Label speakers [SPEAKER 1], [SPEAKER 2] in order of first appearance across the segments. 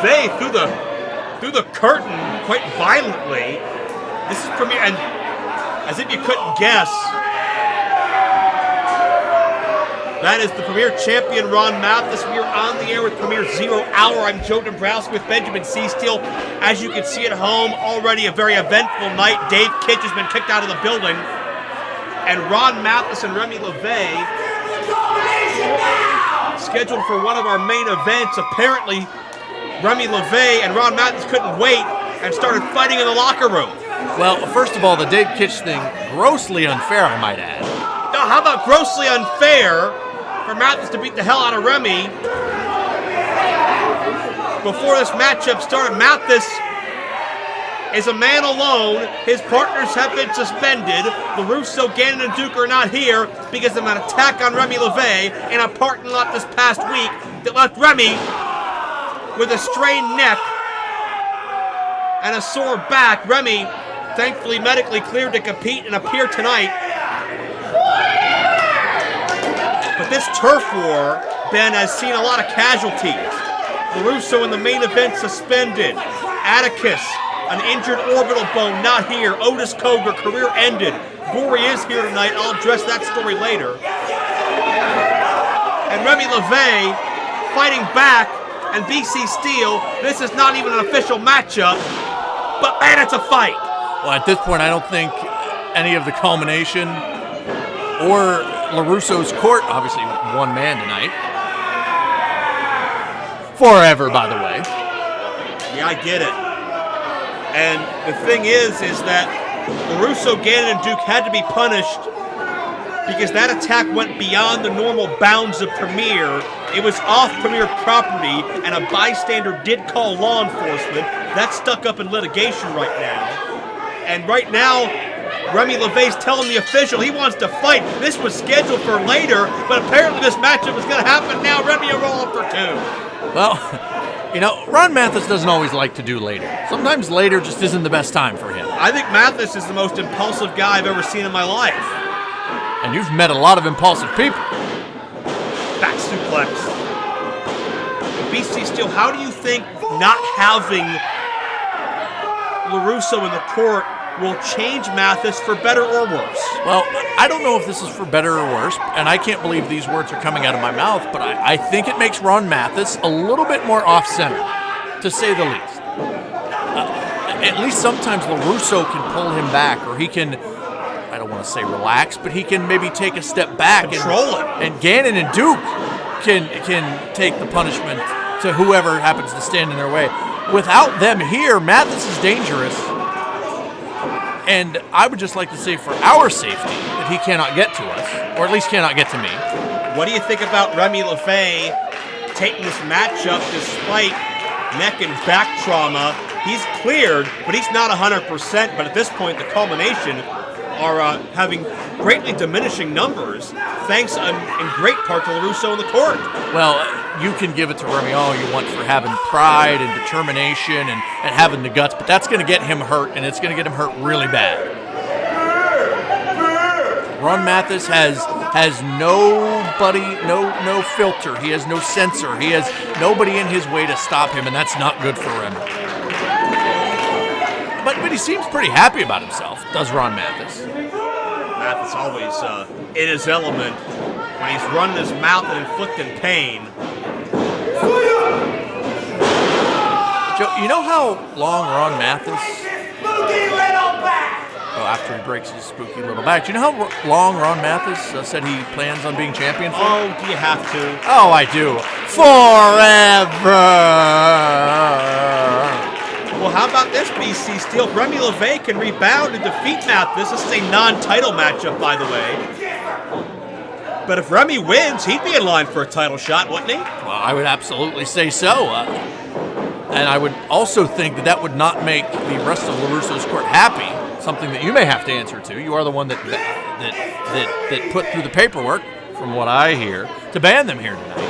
[SPEAKER 1] LaVey through the curtain quite violently. This is Premier, and as if you couldn't guess, that is the Premier champion, Ron Mathis. We are on the air with Premier 0 Hour. I'm Joe Dombrowski with Benjamin C. Steele. As you can see at home, already a very eventful night. Dave Kitch has been kicked out of the building. And Ron Mathis and Remy LaVey scheduled for one of our main events. Apparently, Remy LaVey and Ron Mathis couldn't wait and started fighting in the locker room.
[SPEAKER 2] Well, first of all, the Dave Kitch thing, grossly unfair, I might add.
[SPEAKER 1] Now, how about grossly unfair for Mathis to beat the hell out of Remy? Before this matchup started, Mathis is a man alone. His partners have been suspended. LaRusso, Gannon, and Duke are not here because of an attack on Remy LaVey in a parking lot this past week that left Remy with a strained neck and a sore back. Remy, thankfully medically cleared to compete and appear tonight. But this turf war, Ben, has seen a lot of casualties. LaRusso in the main event suspended. Atticus, an injured orbital bone, not here. Otis Koger, career ended. Gory is here tonight. I'll address that story later. And Remy LaVey fighting back, and BC Steele. This is not even an official matchup, but man, it's a fight.
[SPEAKER 2] Well, at this point, I don't think any of the culmination or LaRusso's court, obviously one man tonight. Forever, by the way.
[SPEAKER 1] Yeah, I get it. And the thing is that LaRusso, Gannon, and Duke had to be punished because that attack went beyond the normal bounds of Premier. It was off Premier property, and a bystander did call law enforcement. That's stuck up in litigation right now. And right now, Remy LaVey's telling the official he wants to fight. This was scheduled for later, but apparently this matchup is going to happen now. Remy will roll up for two.
[SPEAKER 2] Well, you know, Ron Mathis doesn't always like to do later. Sometimes later just isn't the best time for him.
[SPEAKER 1] I think Mathis is the most impulsive guy I've ever seen in my life.
[SPEAKER 2] And you've met a lot of impulsive people.
[SPEAKER 1] Back suplex. BC Steele, how do you think not having LaRusso in the court will change Mathis for better or worse?
[SPEAKER 2] Well, I don't know if this is for better or worse, and I can't believe these words are coming out of my mouth, but I think it makes Ron Mathis a little bit more off-center, to say the least. At least sometimes LaRusso can pull him back, or he can, I don't want to say relax, but he can maybe take a step back.
[SPEAKER 1] Control him.
[SPEAKER 2] And Gannon and Duke can take the punishment to whoever happens to stand in their way. Without them here, Mathis is dangerous. And I would just like to say for our safety that he cannot get to us, or at least cannot get to me.
[SPEAKER 1] What do you think about Remy LaVey taking this matchup despite neck and back trauma? He's cleared, but he's not 100%. But at this point, the culmination are having greatly diminishing numbers, thanks in great part to LaRusso in the court.
[SPEAKER 2] Well, you can give it to Remy all you want for having pride and determination and having the guts, but that's going to get him hurt, and it's going to get him hurt really bad. Ron Mathis has nobody, no filter. He has no censor. He has nobody in his way to stop him, and that's not good for Remy. But he seems pretty happy about himself, does Ron Mathis.
[SPEAKER 1] Mathis always in his element when he's running his mouth and inflicting pain.
[SPEAKER 2] Joe, you know how long Ron Mathis... Oh, after he breaks his spooky little back. Do you know how long Ron Mathis said he plans on being champion for?
[SPEAKER 1] Oh, do you have to?
[SPEAKER 2] Oh, I do. Forever!
[SPEAKER 1] Well, how about this, BC Steele? Remy LaVey can rebound and defeat Mathis. This is a non-title matchup, by the way. But if Remy wins, he'd be in line for a title shot, wouldn't he?
[SPEAKER 2] Well, I would absolutely say so. And I would also think that would not make the rest of LaRusso's court happy. Something that you may have to answer to. You are the one that put through the paperwork, from what I hear, to ban them here tonight.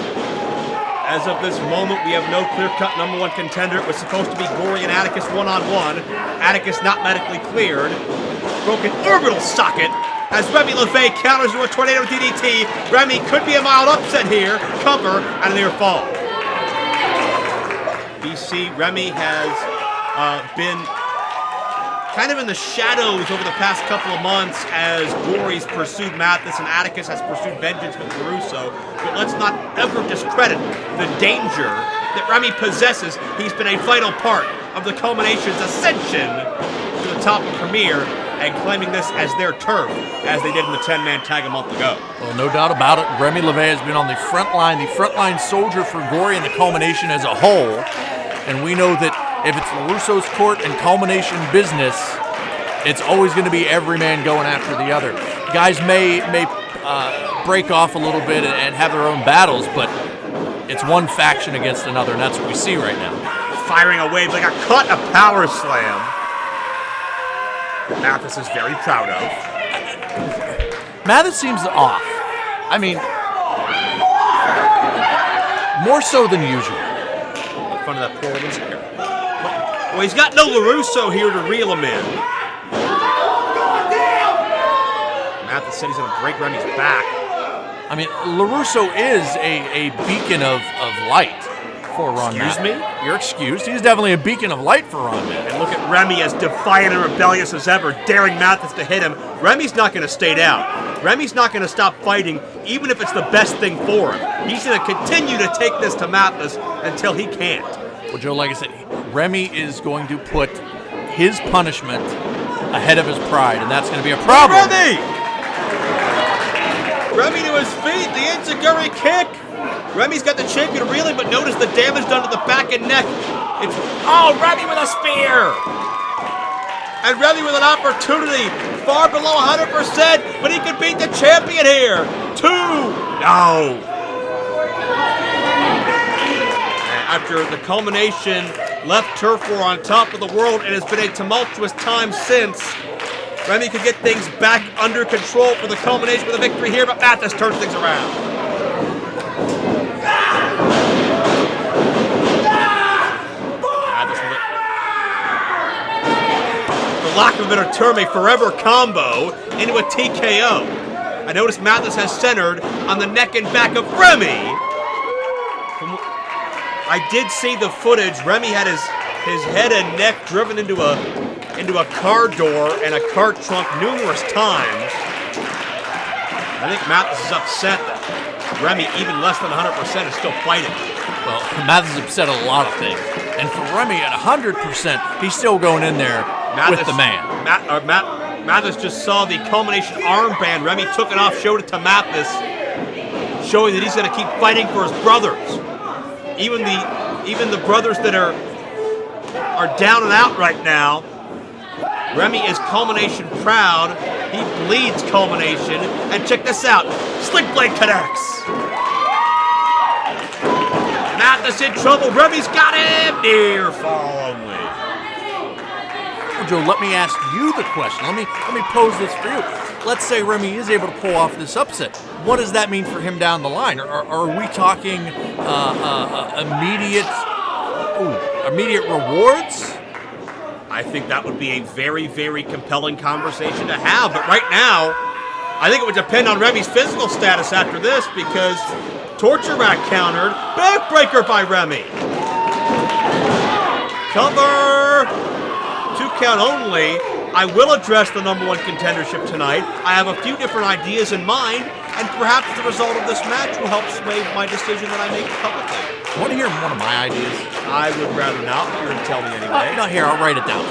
[SPEAKER 1] As of this moment, we have no clear-cut number one contender. It was supposed to be Gory and Atticus one-on-one. Atticus not medically cleared. Broken orbital socket as Remy LaVey counters with a tornado DDT. Remy could be a mild upset here. Cover and a near fall. BC, Remy has been kind of in the shadows over the past couple of months as Gory's pursued Mathis and Atticus has pursued vengeance with Caruso. But let's not ever discredit the danger that Remy possesses. He's been a vital part of the Culmination's ascension to the top of Premier and claiming this as their turf, as they did in the 10-man tag a month ago.
[SPEAKER 2] Well, no doubt about it. Remy LaVey has been on the front line soldier for Gory and the Culmination as a whole. And we know that if it's LaRusso's court and Culmination business, it's always going to be every man going after the other. Guys may break off a little bit and have their own battles, but it's one faction against another, and that's what we see right now.
[SPEAKER 1] Firing a wave like a cut, a power slam. Mathis is very proud of.
[SPEAKER 2] Mathis seems off. I mean, more so than usual.
[SPEAKER 1] In front of that poor woman's hair. Well, he's got no LaRusso here to reel him in. Mathis said he's going to break Remy's back.
[SPEAKER 2] I mean, LaRusso is a beacon of light for Ron Mathis.
[SPEAKER 1] Excuse me?
[SPEAKER 2] You're excused. He's definitely a beacon of light for Ron Mathis.
[SPEAKER 1] And look at Remy as defiant and rebellious as ever, daring Mathis to hit him. Remy's not going to stay down. Remy's not going to stop fighting, even if it's the best thing for him. He's going to continue to take this to Mathis until he can't.
[SPEAKER 2] Well, Joe, like I said, Remy is going to put his punishment ahead of his pride, and that's going to be a problem.
[SPEAKER 1] Remy! Remy to his feet, the enziguri kick. Remy's got the champion reeling, but notice the damage done to the back and neck. It's, Remy with a spear! And Remy with an opportunity, far below 100%, but he could beat the champion here. 2! No! After the Culmination left Turf War on top of the world, it has been a tumultuous time since. Remy could get things back under control for the Culmination with a victory here, but Mathis turns things around. Mathis with it. For lack of a better term, a forever combo into a TKO. I notice Mathis has centered on the neck and back of Remy. I did see the footage. Remy had his head and neck driven into a car door and a car trunk numerous times. I think Mathis is upset that Remy, even less than 100%, is still fighting.
[SPEAKER 2] Well, Mathis is upset at a lot of things. And for Remy at 100%, he's still going in there with the man.
[SPEAKER 1] Mathis just saw the Culmination armband. Remy took it off, showed it to Mathis, showing that he's going to keep fighting for his brothers. Even the brothers that are down and out right now. Remy is Culmination proud. He bleeds Culmination. And check this out. Slick Blade connects. Mathis in trouble. Remy's got him. Near fall only.
[SPEAKER 2] Well, Joe, let me ask you the question. Let me pose this for you. Let's say Remy is able to pull off this upset. What does that mean for him down the line? Are we talking immediate rewards?
[SPEAKER 1] I think that would be a very, very compelling conversation to have. But right now, I think it would depend on Remy's physical status after this, because Torture Rack countered. Backbreaker by Remy. Cover. 2 count only. I will address the #1 contendership tonight. I have a few different ideas in mind, and perhaps the result of this match will help sway my decision that I make publicly.
[SPEAKER 2] Want to hear one of my ideas?
[SPEAKER 1] I would rather not, but you're going to tell me anyway.
[SPEAKER 2] No, here, I'll write it down.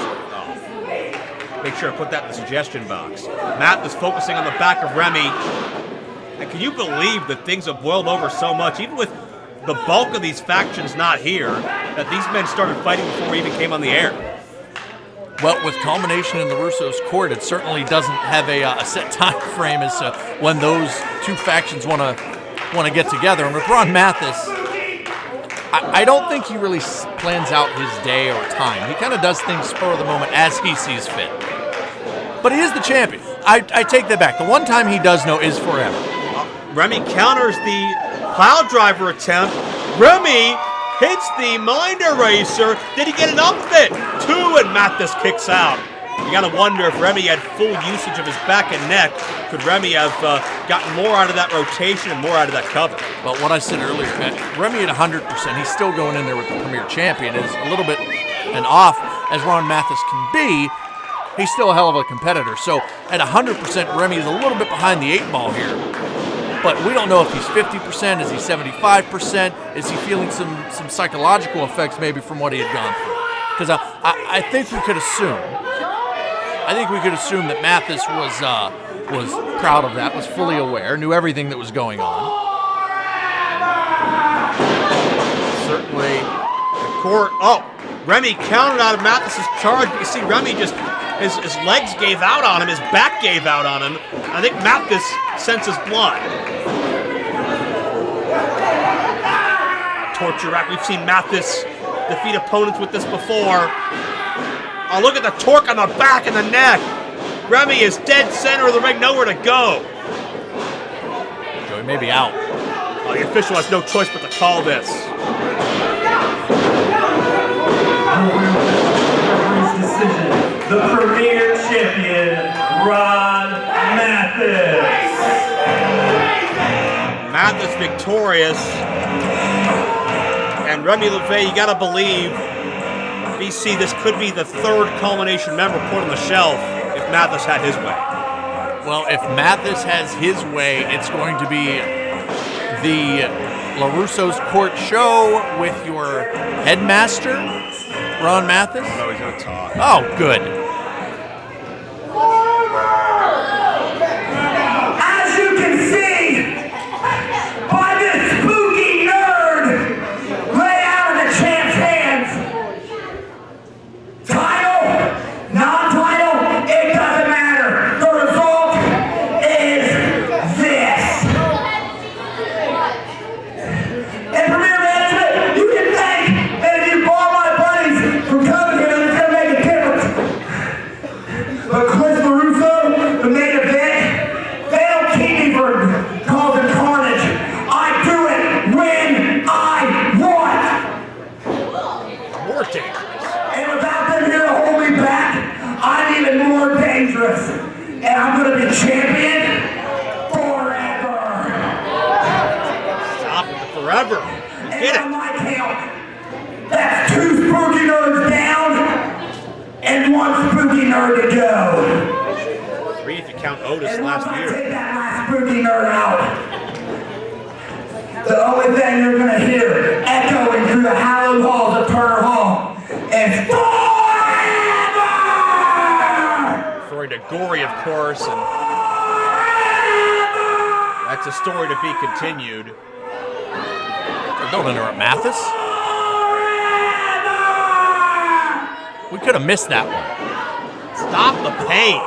[SPEAKER 1] Make sure I put that in the suggestion box. Matt is focusing on the back of Remy. And can you believe that things have boiled over so much, even with the bulk of these factions not here, that these men started fighting before we even came on the air?
[SPEAKER 2] Well, with Culmination in LaRusso's court, it certainly doesn't have a set time frame as to when those two factions want to get together. And with Ron Mathis, I don't think he really plans out his day or time. He kind of does things spur of the moment as he sees fit. But he is the champion. I take that back. The one time he does know is forever.
[SPEAKER 1] Remy counters the pile driver attempt. Remy hits the mind eraser. Did he get enough of it? 2, and Mathis kicks out. You got to wonder if Remy had full usage of his back and neck, could Remy have gotten more out of that rotation and more out of that cover?
[SPEAKER 2] Well, what I said earlier, Remy at 100%, he's still going in there with the premier champion, is a little bit and off as Ron Mathis can be. He's still a hell of a competitor. So at 100%, Remy is a little bit behind the 8 ball here. But we don't know if he's 50%, is he 75%, is he feeling some psychological effects maybe from what he had gone through? Because I think we could assume that Mathis was proud of that, was fully aware, knew everything that was going on.
[SPEAKER 1] Certainly, the court. Oh, Remy countered out of Mathis's charge, but you see Remy just, his legs gave out on him, his back gave out on him. I think Mathis senses blood. Torture rack. We've seen Mathis defeat opponents with this before. Oh, look at the torque on the back and the neck. Remy is dead center of the ring, nowhere to go.
[SPEAKER 2] Joey may be out.
[SPEAKER 1] Oh, the official has no choice but to call this.
[SPEAKER 3] Decision. The premier champion, Ron Mathis.
[SPEAKER 1] Mathis victorious. And Remy LaVey, you gotta believe, BC, this could be the 3rd culmination member put on the shelf if Mathis had his way.
[SPEAKER 2] Well, if Mathis has his way, it's going to be the LaRusso's Court show with your headmaster, Ron Mathis.
[SPEAKER 1] Oh, he's gonna talk.
[SPEAKER 2] Oh, good.
[SPEAKER 3] As you can see, by this spooky nerd, lay out of the champ's hands. Title, non-title, it doesn't matter. The result is this. And Premier Management, you can thank that if you bought my buddies from coming here, it's going to make a difference. But Chris LaRusso, the main event, they don't keep me for causing carnage. I do it when I want.
[SPEAKER 1] More dangerous.
[SPEAKER 3] And without them here to hold me back, I'm even more dangerous. And I'm going to be champion forever.
[SPEAKER 1] Stop it forever. You get
[SPEAKER 3] And on
[SPEAKER 1] it.
[SPEAKER 3] my count, that's 2 spooky nerds down and 1 spooky nerd to go.
[SPEAKER 1] 3 if you count Otis
[SPEAKER 3] And once
[SPEAKER 1] last
[SPEAKER 3] I
[SPEAKER 1] year.
[SPEAKER 3] take that last spooky nerd out, the only thing you're going to hear echoing through the hallowed halls of Turner Hall is forever!
[SPEAKER 1] Referring to Gory, of course, and that's a story to be continued.
[SPEAKER 2] Don't interrupt Mathis. We could have missed that one.
[SPEAKER 1] Stop the pain.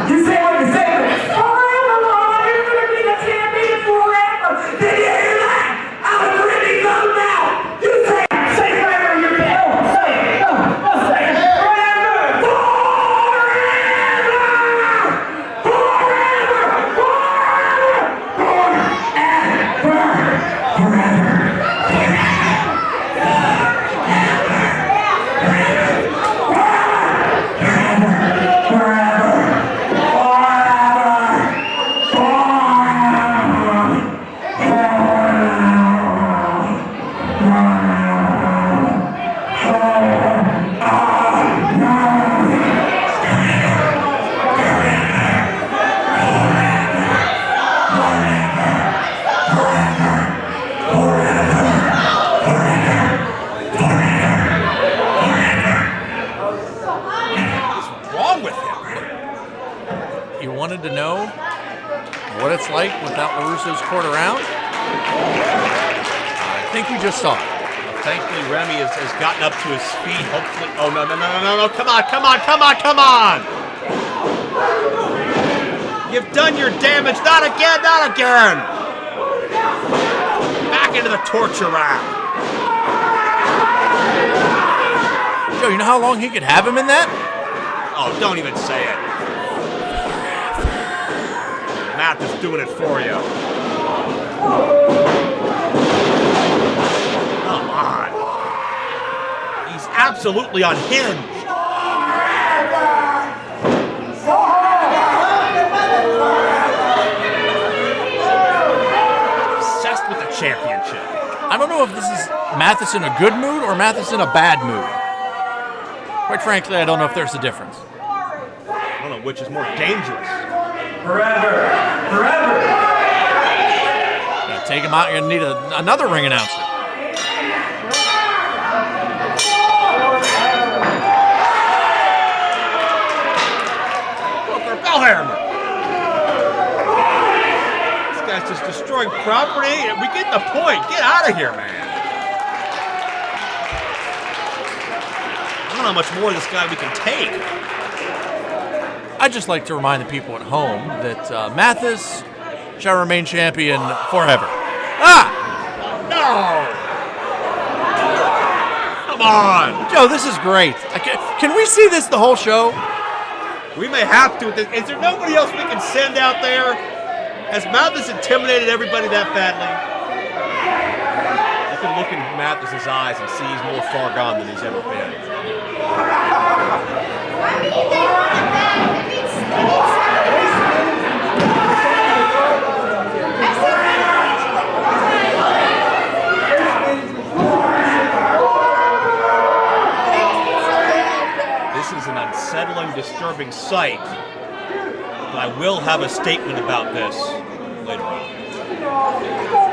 [SPEAKER 3] You say what you say, but forever, Ron, you're going to be the champion forever. Did you hear that? I'm a gritty vote now. You say forever, you're dead. Oh, say it. No, say it. Forever.
[SPEAKER 2] You wanted to know what it's like without LaRusso's Court around? I think we just saw it.
[SPEAKER 1] Thankfully, Remy has gotten up to his feet. Hopefully. Oh, no. Come on. You've done your damage. Not again. Back into the torture rack.
[SPEAKER 2] Joe, you know how long he could have him in that?
[SPEAKER 1] Oh, don't even say it. Mathis doing it for you. Come on. absolutely unhinged. Obsessed with the championship.
[SPEAKER 2] I don't know if this is Mathis in a good mood or Mathis in a bad mood. Quite frankly, I don't know if there's a difference.
[SPEAKER 1] I don't know which is more dangerous.
[SPEAKER 3] Forever. Forever.
[SPEAKER 2] Take him out, you're going to need another ring announcer.
[SPEAKER 1] Bell hammer. This guy's just destroying property, and we get the point. Get out of here, man. I don't know how much more of this guy we can take.
[SPEAKER 2] I'd just like to remind the people at home that Mathis shall remain champion forever. Ah!
[SPEAKER 1] No! Come on!
[SPEAKER 2] Joe, this is great. Can we see this the whole show?
[SPEAKER 1] We may have to. Is there nobody else we can send out there? Has Mathis intimidated everybody that badly? You can look in Mathis's eyes and see he's more far gone than he's ever been. This is an unsettling, disturbing sight, but I will have a statement about this later on.